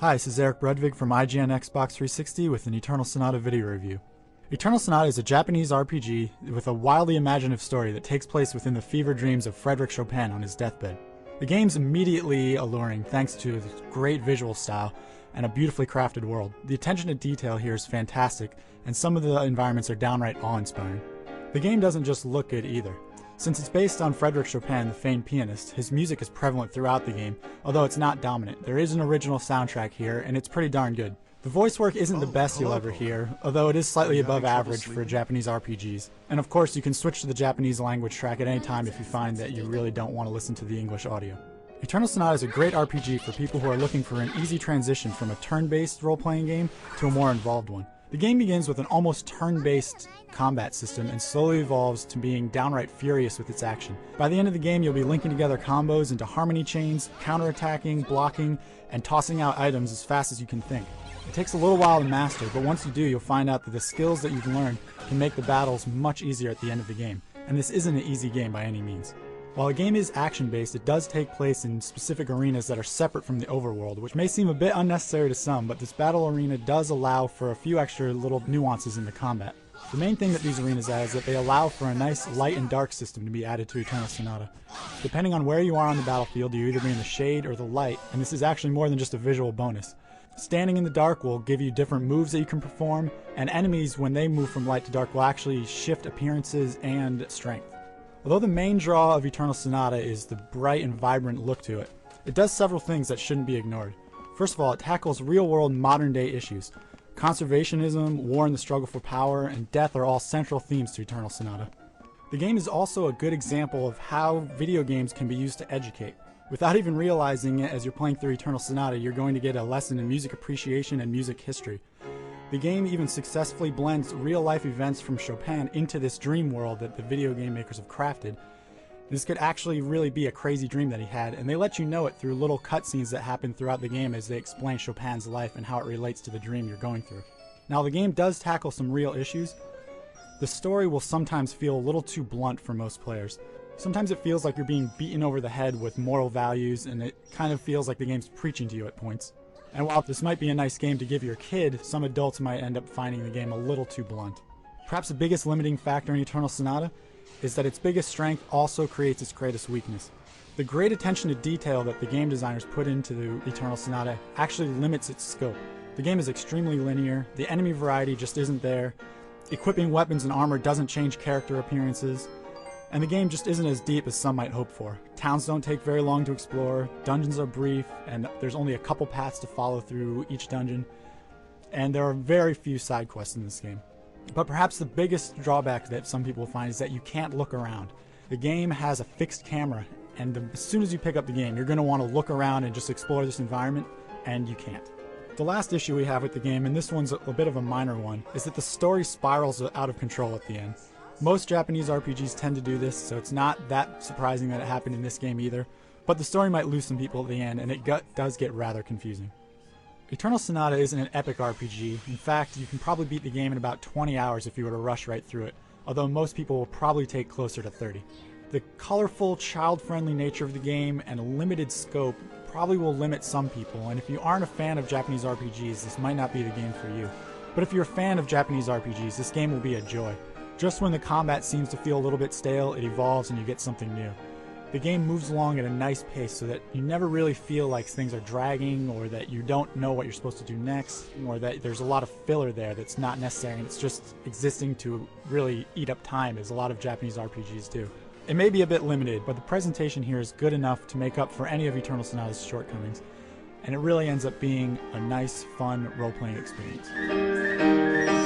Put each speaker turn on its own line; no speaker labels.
Hi, this is Eric Brudvig from IGN Xbox 360 with an Eternal Sonata video review. Eternal Sonata is a Japanese RPG with a wildly imaginative story that takes place within the fever dreams of Frédéric Chopin on his deathbed. The game's immediately alluring thanks to its great visual style and a beautifully crafted world. The attention to detail here is fantastic, and some of the environments are downright awe-inspiring. The game doesn't just look good either. Since it's based on Frédéric Chopin, the famed pianist, his music is prevalent throughout the game, although it's not dominant. There is an original soundtrack here, and it's pretty darn good. The voice work isn't the best you'll ever hear, although it is slightly above average for Japanese RPGs. And of course, you can switch to the Japanese language track at any time if you find that you really don't want to listen to the English audio. Eternal Sonata is a great RPG for people who are looking for an easy transition from a turn-based role-playing game to a more involved one. The game begins with an almost turn-based combat system and slowly evolves to being downright furious with its action. By the end of the game, you'll be linking together combos into harmony chains, counterattacking, blocking, and tossing out items as fast as you can think. It takes a little while to master, but once you do, you'll find out that the skills that you've learned can make the battles much easier at the end of the game. And this isn't an easy game by any means. While the game is action-based, it does take place in specific arenas that are separate from the overworld, which may seem a bit unnecessary to some, but this battle arena does allow for a few extra little nuances in the combat. The main thing that these arenas add is that they allow for a nice light and dark system to be added to Eternal Sonata. Depending on where you are on the battlefield, you either be in the shade or the light, and this is actually more than just a visual bonus. Standing in the dark will give you different moves that you can perform, and enemies, when they move from light to dark, will actually shift appearances and strength. Although the main draw of Eternal Sonata is the bright and vibrant look to it, it does several things that shouldn't be ignored. First of all, it tackles real-world modern-day issues. Conservationism, war and the struggle for power, and death are all central themes to Eternal Sonata. The game is also a good example of how video games can be used to educate. Without even realizing it as you're playing through Eternal Sonata, you're going to get a lesson in music appreciation and music history. The game even successfully blends real-life events from Chopin into this dream world that the video game makers have crafted. This could actually really be a crazy dream that he had, and they let you know it through little cutscenes that happen throughout the game as they explain Chopin's life and how it relates to the dream you're going through. Now, the game does tackle some real issues. The story will sometimes feel a little too blunt for most players. Sometimes it feels like you're being beaten over the head with moral values, and it kind of feels like the game's preaching to you at points. And while this might be a nice game to give your kid, some adults might end up finding the game a little too blunt. Perhaps the biggest limiting factor in Eternal Sonata is that its biggest strength also creates its greatest weakness. The great attention to detail that the game designers put into the Eternal Sonata actually limits its scope. The game is extremely linear, the enemy variety just isn't there, equipping weapons and armor doesn't change character appearances, and the game just isn't as deep as some might hope for. Towns don't take very long to explore, dungeons are brief, and there's only a couple paths to follow through each dungeon, and there are very few side quests in this game. But perhaps the biggest drawback that some people find is that you can't look around. The game has a fixed camera, and as soon as you pick up the game, you're going to want to look around and just explore this environment, and you can't. The last issue we have with the game, and this one's a bit of a minor one, is that the story spirals out of control at the end. Most Japanese RPGs tend to do this, so it's not that surprising that it happened in this game either, but the story might lose some people at the end, and it does get rather confusing. Eternal Sonata isn't an epic RPG. In fact, you can probably beat the game in about 20 hours if you were to rush right through it, although most people will probably take closer to 30. The colorful, child-friendly nature of the game and a limited scope probably will limit some people, and if you aren't a fan of Japanese RPGs, this might not be the game for you. But if you're a fan of Japanese RPGs, this game will be a joy. Just when the combat seems to feel a little bit stale, it evolves and you get something new. The game moves along at a nice pace so that you never really feel like things are dragging, or that you don't know what you're supposed to do next, or that there's a lot of filler there that's not necessary and it's just existing to really eat up time, as a lot of Japanese RPGs do. It may be a bit limited, but the presentation here is good enough to make up for any of Eternal Sonata's shortcomings, and it really ends up being a nice, fun role-playing experience.